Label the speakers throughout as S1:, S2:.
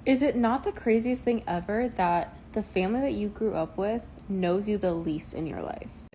S1: Is it not the craziest thing ever that the family that you grew up with knows you the least in your life?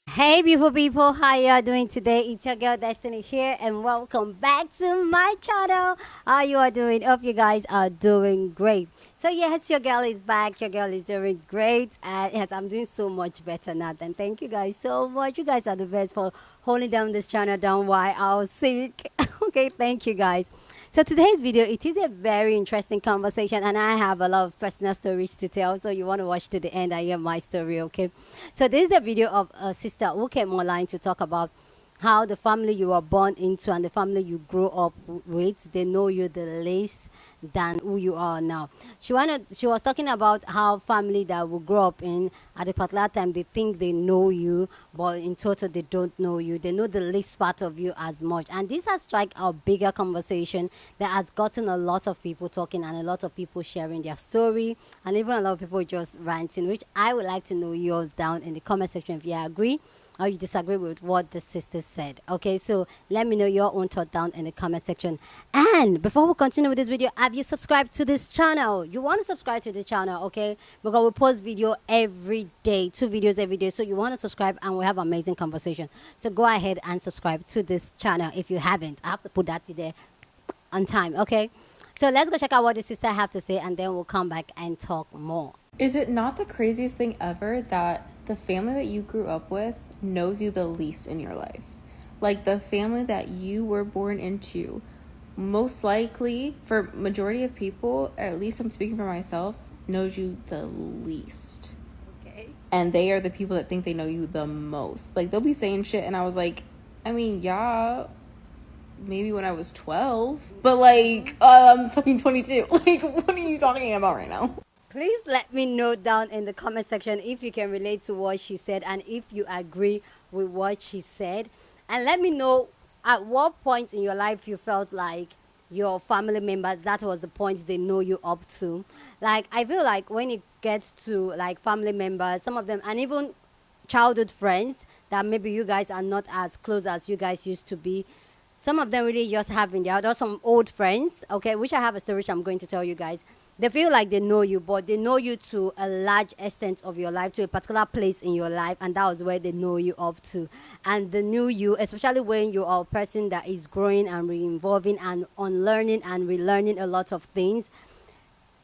S2: Hey beautiful people, how y'all doing today? It's your girl Destiny here and welcome back to my channel. How you are doing? Hope you guys are doing great. So yes, your girl is back. Your girl is doing great, and yes, I'm doing so much better now. And thank you guys so much. You guys are the best for holding down this channel down while I was sick. Okay, thank you guys. So today's video, it is a very interesting conversation, and I have a lot of personal stories to tell. So you want to watch to the end and hear my story, okay? So this is a video of a sister who came online to talk about how the family you were born into and the family you grew up with, they know you the least than who you are now. She was talking about how family that we grow up in at a particular time, they think they know you, but in total they don't know you. They know the least part of you as much. And this has struck a bigger conversation that has gotten a lot of people talking and a lot of people sharing their story and even a lot of people just ranting, which I would like to know yours down in the comment section if you agree or you disagree with what the sister said. Okay, so let me know your own thought down in the comment section. And before we continue with this video, have you subscribed to this channel? You want to subscribe to the channel, okay? Because we post video every day, 2 videos every day. So you want to subscribe and we have amazing conversation. So go ahead and subscribe to this channel if you haven't. I have to put that in there on time, okay? So let's go check out what the sister have to say and then we'll come back and talk more.
S1: Is it not the craziest thing ever that the family that you grew up with knows you the least in your life? Like the family that you were born into, most likely for majority of people, or at least I'm speaking for myself, knows you the least.
S2: Okay.
S1: And they are the people that think they know you the most. Like they'll be saying shit and I was like, I mean, yeah, maybe when I was 12, but like, I'm fucking 22. Like, what are you talking about right now?
S2: Please let me know down in the comment section if you can relate to what she said and if you agree with what she said. And let me know at what point in your life you felt like your family members, that was the point they know you up to. Like, I feel like when it gets to like family members, some of them, and even childhood friends that maybe you guys are not as close as you guys used to be, some of them really just having there are some old friends, okay, which I have a story which I'm going to tell you guys. They feel like they know you, but they know you to a large extent of your life, to a particular place in your life, and that was where they know you up to. And the new you, especially when you are a person that is growing and re-involving and unlearning and relearning a lot of things,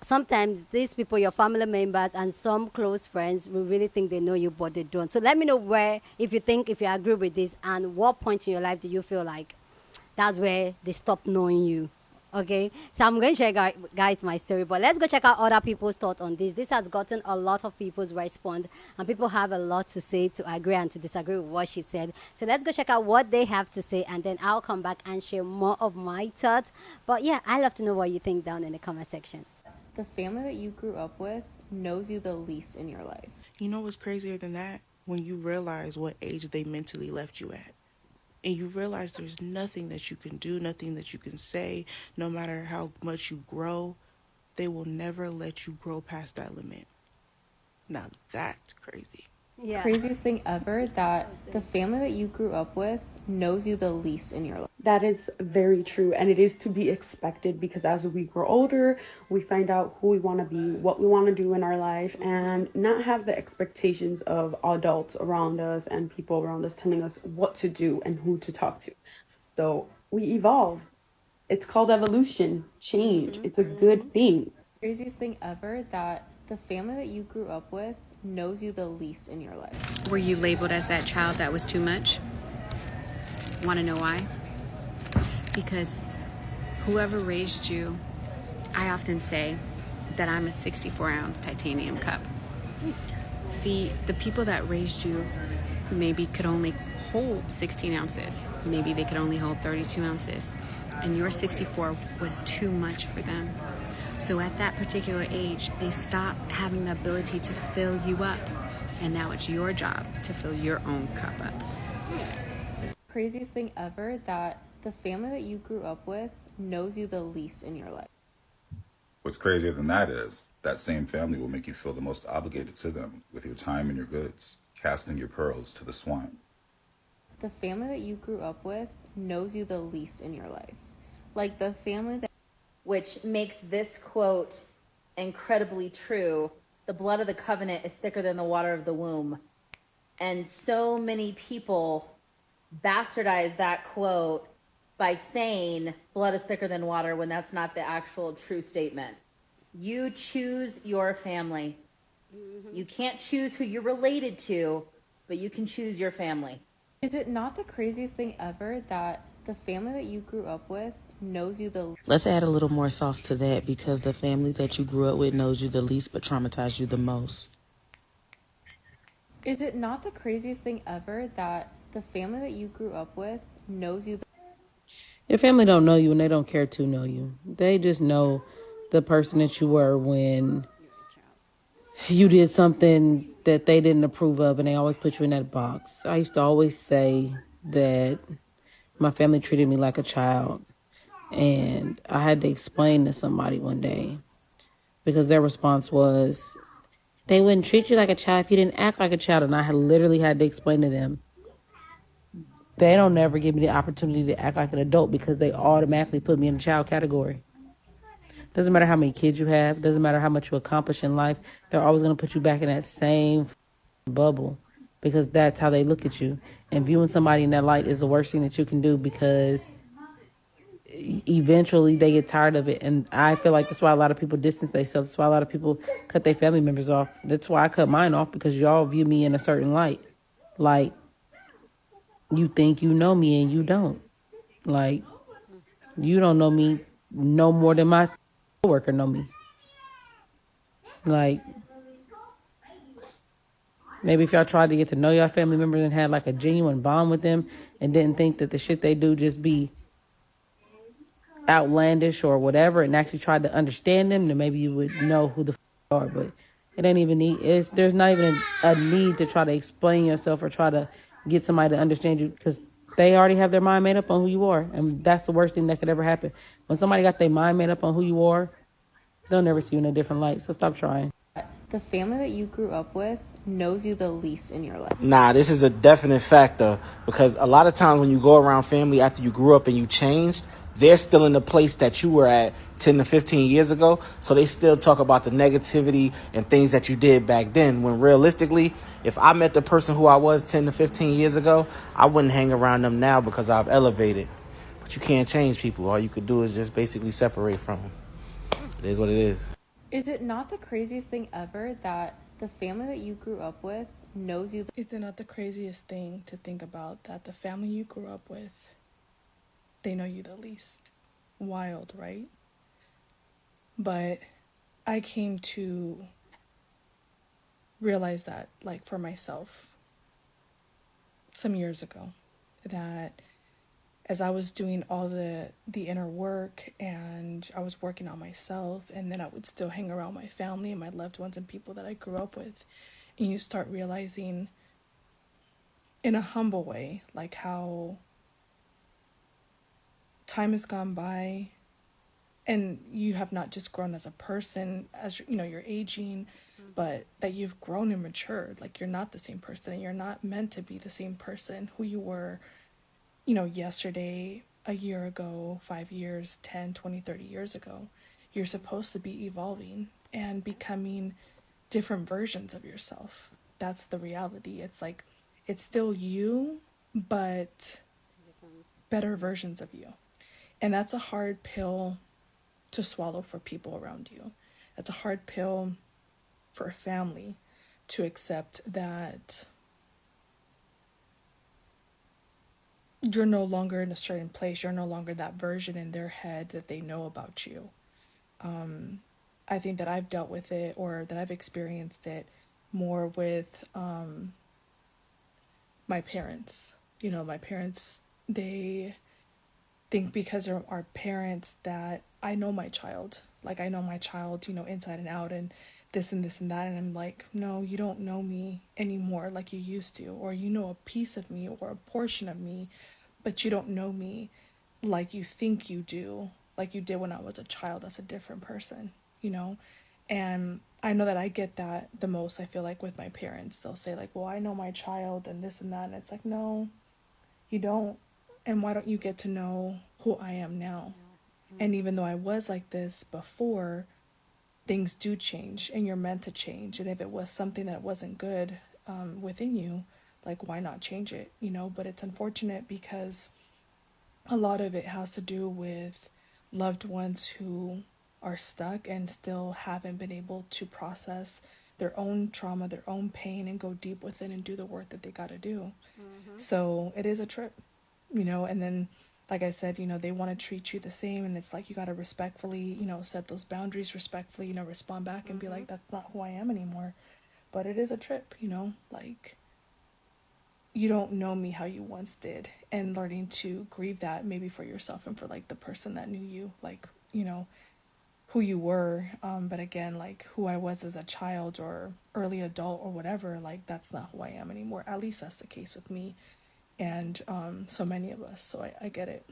S2: sometimes these people, your family members and some close friends, will really think they know you, but they don't. So let me know where, if you think, if you agree with this, and what point in your life do you feel like that's where they stop knowing you. Okay, so I'm going to share guys my story, but let's go check out other people's thoughts on this. This has gotten a lot of people's response, and people have a lot to say, to agree and to disagree with what she said. So let's go check out what they have to say, and then I'll come back and share more of my thoughts. But yeah, I love to know what you think down in the comment section.
S1: The family that you grew up with knows you the least in your life.
S3: You know what's crazier than that? When you realize what age they mentally left you at. And you realize there's nothing that you can do, nothing that you can say, no matter how much you grow, they will never let you grow past that limit. Now that's crazy.
S2: Yeah.
S1: Craziest thing ever that the family that you grew up with knows you the least in your life.
S4: That is very true, and it is to be expected because as we grow older, we find out who we want to be, what we want to do in our life, and not have the expectations of adults around us and people around us telling us what to do and who to talk to. So we evolve. It's called evolution, change. It's a good thing.
S1: Craziest thing ever that the family that you grew up with knows you the least in your life.
S5: Were you labeled as that child that was too much? Want to know why? Because whoever raised you, I often say that I'm a 64-ounce titanium cup. See, the people that raised you maybe could only hold 16 ounces. Maybe they could only hold 32 ounces. And your 64 was too much for them. So at that particular age, they stopped having the ability to fill you up. And now it's your job to fill your own cup up.
S1: Craziest thing ever that the family that you grew up with knows you the least in your life.
S6: What's crazier than that is that same family will make you feel the most obligated to them with your time and your goods, casting your pearls to the swine.
S1: The family that you grew up with knows you the least in your life. Like the family that
S7: which makes this quote incredibly true. The blood of the covenant is thicker than the water of the womb. And so many people bastardize that quote by saying blood is thicker than water when that's not the actual true statement. You choose your family. You can't choose who you're related to, but you can choose your family.
S1: Is it not the craziest thing ever that the family that you grew up with knows you the
S8: Let's add a little more sauce to that, because the family that you grew up with knows you the least but traumatized you the most.
S1: Is it not the craziest thing ever that the family that you grew up with knows you
S9: Your family don't know you and they don't care to know you. They just know the person that you were when you did something that they didn't approve of, and they always put you in that box. I used to always say that my family treated me like a child, and I had to explain to somebody one day, because their response was, they wouldn't treat you like a child if you didn't act like a child. And I had literally had to explain to them, they don't never give me the opportunity to act like an adult because they automatically put me in the child category. Doesn't matter how many kids you have, doesn't matter how much you accomplish in life, they're always going to put you back in that same bubble, because that's how they look at you. And viewing somebody in that light is the worst thing that you can do, because eventually they get tired of it. And I feel like that's why a lot of people distance themselves. That's why a lot of people cut their family members off. That's why I cut mine off, because y'all view me in a certain light. Like, you think you know me and you don't. Like, you don't know me no more than my coworker know me. Like, maybe if y'all tried to get to know your family members and had like a genuine bond with them and didn't think that the shit they do just be outlandish or whatever, and actually tried to understand them, then maybe you would know who the are. But it ain't even there's not even a need to try to explain yourself or try to get somebody to understand you, because they already have their mind made up on who you are. And that's the worst thing that could ever happen. When somebody got their mind made up on who you are, they'll never see you in a different light. So stop trying.
S1: the family that you grew up with knows you the least in your life?
S10: Nah, this is a definite factor, because a lot of times when you go around family after you grew up and you changed, they're still in the place that you were at 10 to 15 years ago. So they still talk about the negativity and things that you did back then, when realistically, if I met the person who I was 10 to 15 years ago, I wouldn't hang around them now because I've elevated. But you can't change people. All you could do is just basically separate from them. It is what it is.
S1: Is it not the craziest thing ever that the family that you grew up with knows you?
S11: Is it not the craziest thing to think about that the family you grew up with, they know you the least? Wild, right? But I came to realize that, like, for myself some years ago, that as I was doing all the inner work and I was working on myself, and then I would still hang around my family and my loved ones and people that I grew up with, and you start realizing in a humble way, like, how time has gone by and you have not just grown as a person, as you know, you're aging, but that you've grown and matured. Like, you're not the same person, and you're not meant to be the same person who you were, you know, yesterday, a year ago, 5 years, 10, 20, 30 years ago. You're supposed to be evolving and becoming different versions of yourself. That's the reality. It's like, it's still you, but better versions of you. And that's a hard pill to swallow for people around you. That's a hard pill for a family to accept, that you're no longer in a certain place. You're no longer that version in their head that they know about you. I think that I've dealt with it, or that I've experienced it more with my parents. You know, my parents, they think because they're our parents that I know my child. Like, I know my child, you know, inside and out, and this and this and that. And I'm like, no, you don't know me anymore like you used to. Or you know a piece of me or a portion of me, but you don't know me like you think you do, like you did when I was a child. That's a different person, you know? And I know that I get that the most, I feel like, with my parents. They'll say, like, well, I know my child and this and that. And it's like, no, you don't. And why don't you get to know who I am now? And even though I was like this before, things do change and you're meant to change. And if it was something that wasn't good within you, like, why not change it, you know? But it's unfortunate because a lot of it has to do with loved ones who are stuck and still haven't been able to process their own trauma, their own pain, and go deep within and do the work that they got to do. So it is a trip, you know, and then, like I said, you know, they want to treat you the same, and it's like you got to respectfully, you know, set those boundaries respectfully, you know, respond back and be like, that's not who I am anymore. But it is a trip, you know, like, you don't know me how you once did, and learning to grieve that maybe for yourself and for like the person that knew you, like, you know, who you were, but again, like, who I was as a child or early adult or whatever, like, that's not who I am anymore. At least that's the case with me and so many of us. So I get it.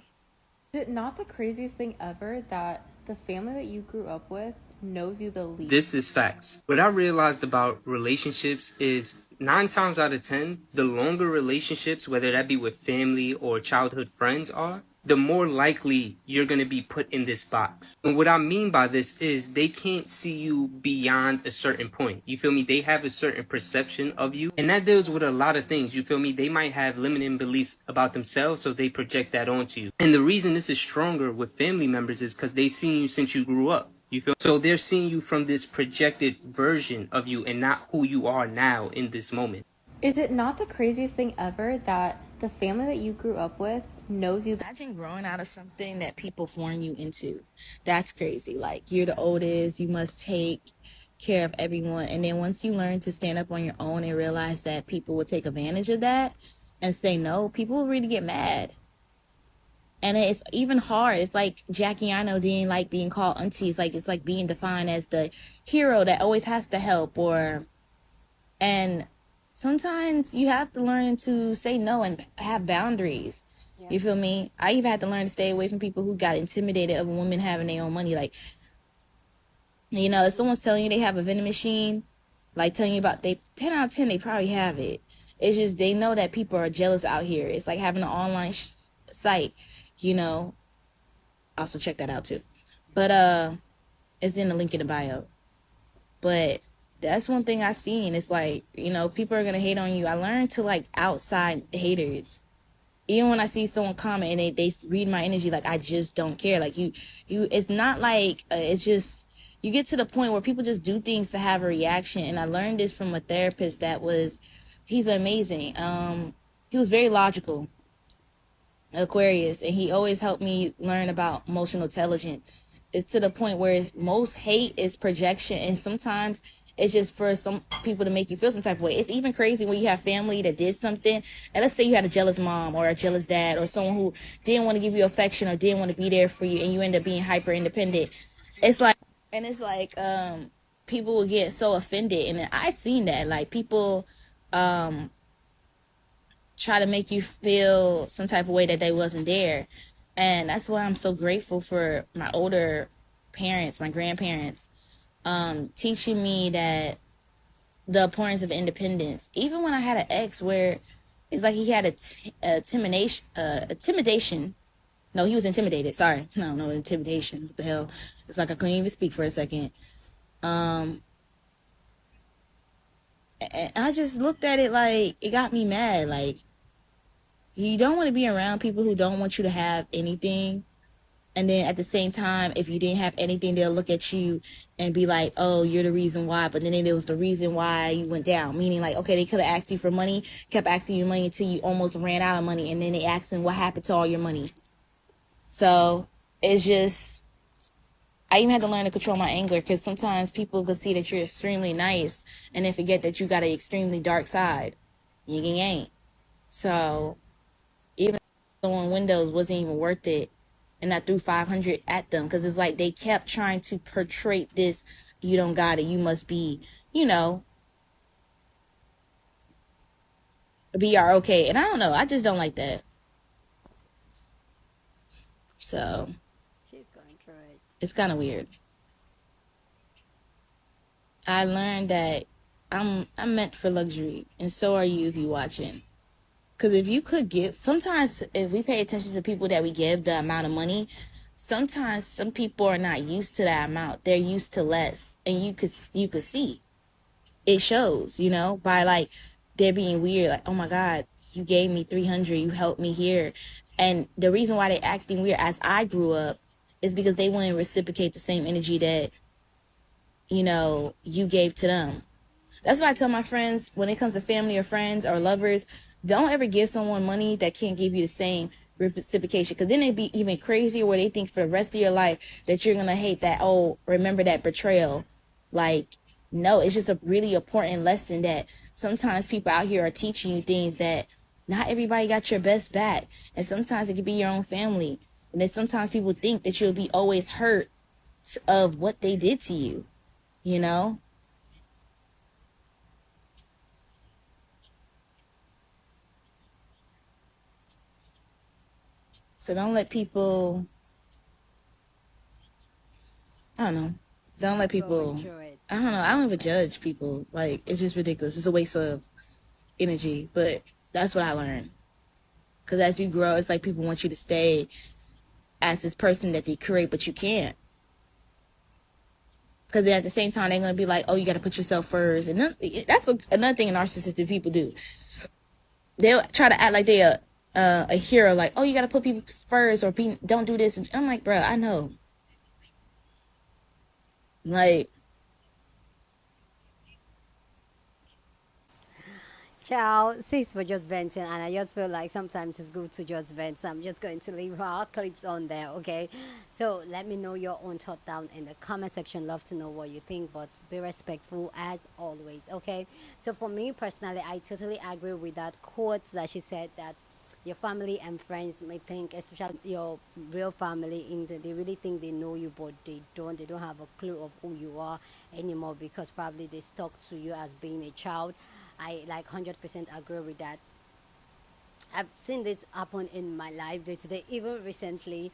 S1: Is it not the craziest thing ever that the family that you grew up with knows you the least?
S12: This is facts. What I realized about relationships is 9 times out of 10, the longer relationships, whether that be with family or childhood friends are, the more likely you're going to be put in this box. And what I mean by this is they can't see you beyond a certain point. You feel me? They have a certain perception of you. And that deals with a lot of things. You feel me? They might have limiting beliefs about themselves, so they project that onto you. And the reason this is stronger with family members is because they've seen you since you grew up. You feel? So they're seeing you from this projected version of you and not who you are now in this moment.
S1: Is it not the craziest thing ever that the family that you grew up with knows you?
S13: Imagine growing out of something that people form you into. That's crazy. Like, you're the oldest, you must take care of everyone. And then once you learn to stand up on your own and realize that people will take advantage of that and say no, people will really get mad. And it's even hard. It's like Jackie Aino didn't like being called auntie. It's like being defined as the hero that always has to help, and sometimes you have to learn to say no and have boundaries. Yeah. You feel me? I even had to learn to stay away from people who got intimidated of women having their own money. Like, you know, if someone's telling you they have a vending machine, like telling you about 10 out of 10, they probably have it. It's just they know that people are jealous out here. It's like having an online site, you know. Also check that out too. But it's in the link in the bio. But that's one thing I seen. It's like, you know, people are going to hate on you. I learned to like outside haters. Even when I see someone comment and they read my energy, like, I just don't care. Like, you, it's not like, it's just, you get to the point where people just do things to have a reaction. And I learned this from a therapist he's amazing. He was very logical, Aquarius, and he always helped me learn about emotional intelligence. It's to the point where most hate is projection, and sometimes it's just for some people to make you feel some type of way. It's even crazy when you have family that did something, and let's say you had a jealous mom or a jealous dad or someone who didn't want to give you affection or didn't want to be there for you, and you end up being hyper independent. It's like people will get so offended, and I've seen that. Like, people try to make you feel some type of way that they wasn't there. And that's why I'm so grateful for my older parents, my grandparents, teaching me that the importance of independence. Even when I had an ex where it's like he had intimidation. No, he was intimidated. Sorry. No, intimidation. What the hell? It's like I couldn't even speak for a second. And I just looked at it like, it got me mad. Like, you don't want to be around people who don't want you to have anything. And then at the same time, if you didn't have anything, they'll look at you and be like, oh, you're the reason why. But then it was the reason why you went down. Meaning, like, okay, they could have asked you for money, kept asking you money until you almost ran out of money. And then they asking what happened to all your money. So it's just, I even had to learn to control my anger, because sometimes people could see that you're extremely nice and then forget that you got an extremely dark side. You ain't. So even on Windows wasn't even worth it. And I threw 500 at them, because it's like they kept trying to portray this, you don't got it, you must be, you know, okay. And I don't know, I just don't like that. So
S2: She's going through it.
S13: It's kind of weird. I learned that I'm meant for luxury, and so are you if you watching. Because if you could give, sometimes if we pay attention to people that we give the amount of money, sometimes some people are not used to that amount. They're used to less, and you could see it shows, by like they're being weird. Like, oh my God, you gave me 300, you helped me here, and the reason why they're acting weird as I grew up is because they wouldn't reciprocate the same energy that you gave to them. That's why I tell my friends, when it comes to family or friends or lovers, don't ever give someone money that can't give you the same reciprocation, because then it'd be even crazier where they think for the rest of your life that you're gonna hate that, oh, remember that betrayal. Like, no, it's just a really important lesson that sometimes people out here are teaching you things that not everybody got your best back, and sometimes it could be your own family, and then sometimes people think that you'll be always hurt of what they did to you, you know. So don't let people, I don't know. Don't let people, I don't know. I don't even judge people. Like, it's just ridiculous. It's a waste of energy. But that's what I learned. Because as you grow, it's like people want you to stay as this person that they create, but you can't. Because at the same time, they're going to be like, oh, you got to put yourself first. And that's another thing narcissistic people do. They'll try to act like they're a hero, like, oh, you got to put people first, or don't do this. And I'm like, bro, I know. Like,
S2: Ciao, sis was just venting, and I just feel like sometimes it's good to just vent. So I'm just going to leave her clips on there, okay? So let me know your own thought down in the comment section. Love to know what you think, but be respectful as always, okay? So for me personally, I totally agree with that quote that she said, that your family and friends may think, especially your real family, they really think they know you, but they don't. They don't have a clue of who you are anymore, because probably they stuck to you as being a child. I like 100% agree with that. I've seen this happen in my life day to day. Even recently,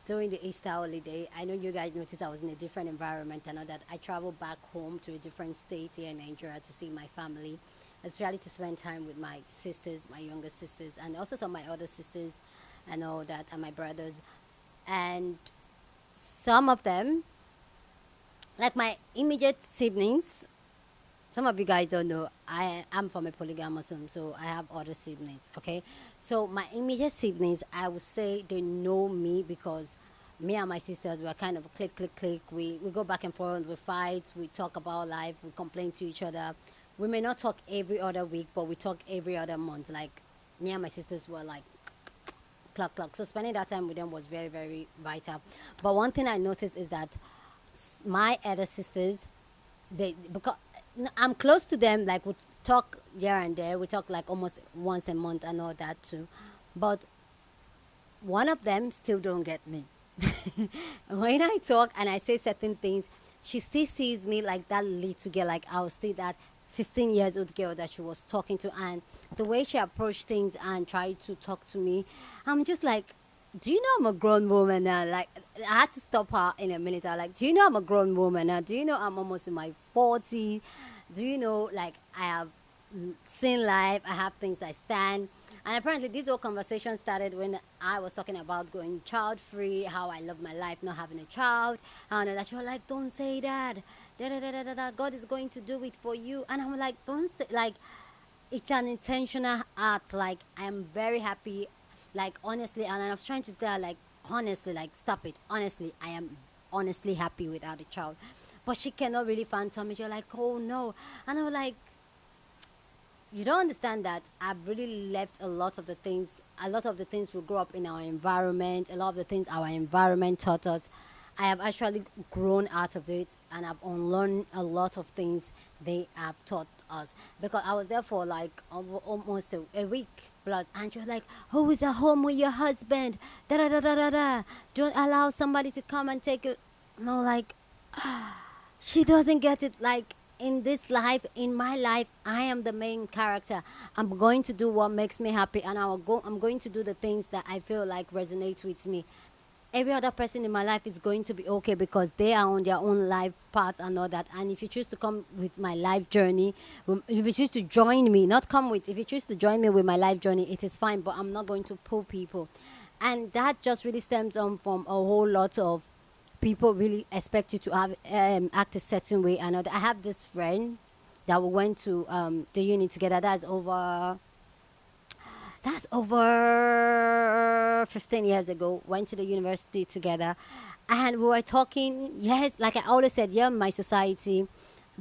S2: during the Easter holiday, I know you guys noticed I was in a different environment. I know that I traveled back home to a different state here in Nigeria to see my family, especially to spend time with my sisters, my younger sisters, and also some of my other sisters and all that, and my brothers. And some of them, like my immediate siblings, some of you guys don't know, I'm from a polygamous home, so I have other siblings, okay? So my immediate siblings, I would say they know me, because me and my sisters were kind of click, click, click. We go back and forth, we fight, we talk about life, we complain to each other. We may not talk every other week, but we talk every other month. Like, me and my sisters were like, clock, clock. So spending that time with them was very, very vital. But one thing I noticed is that my other sisters, because I'm close to them, like we talk here and there. We talk like almost once a month and all that too. But one of them still don't get me. When I talk and I say certain things, she still sees me like that little girl, like I was still that 15 years old girl that she was talking to. And the way she approached things and tried to talk to me, I'm just like, do you know I'm a grown woman now? Like, I had to stop her in a minute. I was like, do you know I'm a grown woman now? Do you know I'm almost in my 40s? Do you know, like, I have seen life, I have things I stand. And apparently this whole conversation started when I was talking about going child free, how I love my life not having a child. And that she was like, don't say that. Da, da, da, da, da, da. God is going to do it for you. And I'm like, don't say, like, it's an intentional act. Like, I'm very happy. Like, honestly, and I was trying to tell, like, honestly, like, stop it. Honestly, I am honestly happy without a child. But she cannot really fathom it. You're like, oh no. And I was like, you don't understand that I've really left a lot of the things we grew up in our environment, a lot of the things our environment taught us. I have actually grown out of it, and I've unlearned a lot of things they have taught us. Because I was there for like almost a week plus, and she was like, who is at home with your husband? Da da da da da da. Don't allow somebody to come and take it. No, like, she doesn't get it. Like, in this life, in my life, I am the main character. I'm going to do what makes me happy, and I'm going to do the things that I feel like resonate with me. Every other person in my life is going to be okay, because they are on their own life paths and all that. And if you choose to come with my life journey, if you choose to join me, not come with, if you choose to join me with my life journey, it is fine, but I'm not going to pull people. And that just really stems on from a whole lot of people really expect you to have act a certain way. And I have this friend that we went to the uni together. That's over 15 years ago. Went to the university together, and we were talking. Yes, like I always said, yeah, my society,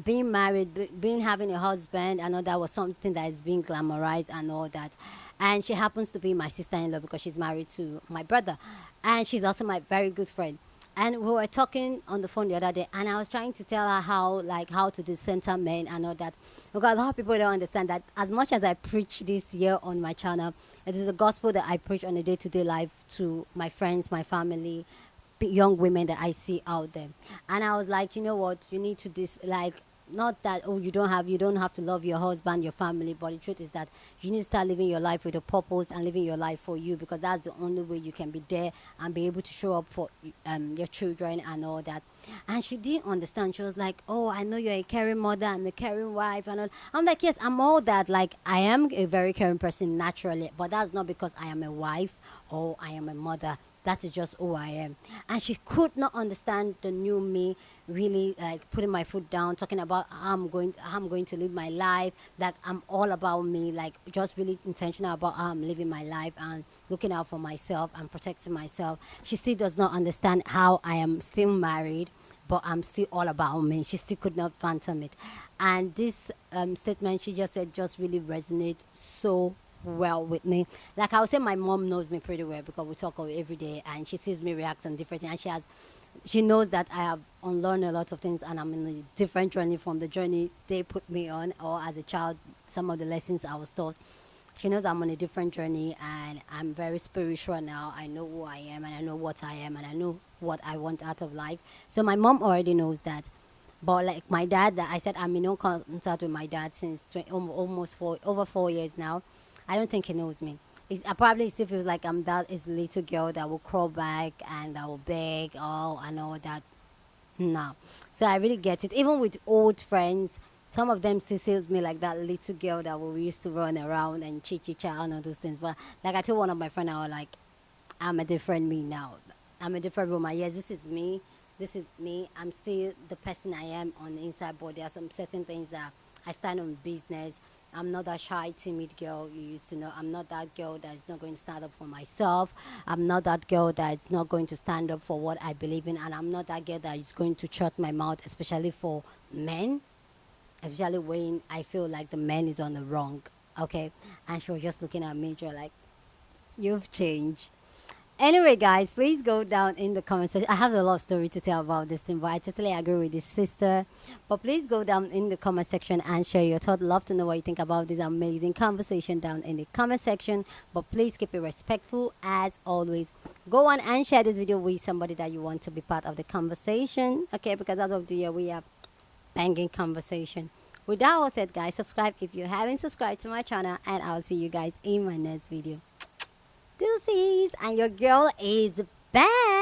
S2: being married, being having a husband, I know that was something that is being glamorized and all that. And she happens to be my sister-in-law because she's married to my brother, and she's also my very good friend. And we were talking on the phone the other day, and I was trying to tell her how to decenter men and all that. Because a lot of people don't understand that as much as I preach this here on my channel, it is the gospel that I preach on a day-to-day life to my friends, my family, young women that I see out there. And I was like, you know what, you need to not that, oh, you don't have to love your husband, your family, but the truth is that you need to start living your life with a purpose and living your life for you, because that's the only way you can be there and be able to show up for your children and all that. And she didn't understand. She was like, oh, I know you're a caring mother and a caring wife and all. I'm like, yes, I'm all that. Like, I am a very caring person naturally, but that's not because I am a wife or I am a mother. That is just who I am. And she could not understand the new me, really like putting my foot down, talking about how I'm going to live my life, that I'm all about me, like just really intentional about how I'm living my life and looking out for myself and protecting myself. She still does not understand how I am still married, but I'm still all about me. She still could not fathom it. And this statement she just said just really resonates so well with me. Like I would say, my mom knows me pretty well because we talk every day, and she sees me react on different things. And she knows that I have unlearned a lot of things, and I'm in a different journey from the journey they put me on, or as a child, some of the lessons I was taught. She knows I'm on a different journey, and I'm very spiritual now. I know who I am, and I know what I am, and I know what I want out of life. So my mom already knows that. But like my dad, that I said I'm in no contact with my dad since over 4 years now. I don't think he knows me. I probably still feels like I'm that is little girl that will crawl back and that will beg, oh, and all that. No. So I really get it. Even with old friends, some of them still sees me like that little girl that we used to run around and chit-chat and all those things. But like I told one of my friends, I was like, I'm a different me now. I'm a different woman. Yes, this is me. This is me. I'm still the person I am on the inside, but there are some certain things that I stand on business. I'm not that shy, timid girl you used to know. I'm not that girl that is not going to stand up for myself. I'm not that girl that is not going to stand up for what I believe in. And I'm not that girl that is going to shut my mouth, especially for men, especially when I feel like the man is on the wrong. Okay? And she was just looking at me, like, you've changed. Anyway, guys, please go down in the comment section. I have a lot of story to tell about this thing, but I totally agree with this sister. But please go down in the comment section and share your thought. Love to know what you think about this amazing conversation down in the comment section. But please keep it respectful as always. Go on and share this video with somebody that you want to be part of the conversation. Okay, because as of the year, we have banging conversation. With that all said, guys, subscribe if you haven't subscribed to my channel, and I'll see you guys in my next video. Deuces, and your girl is back.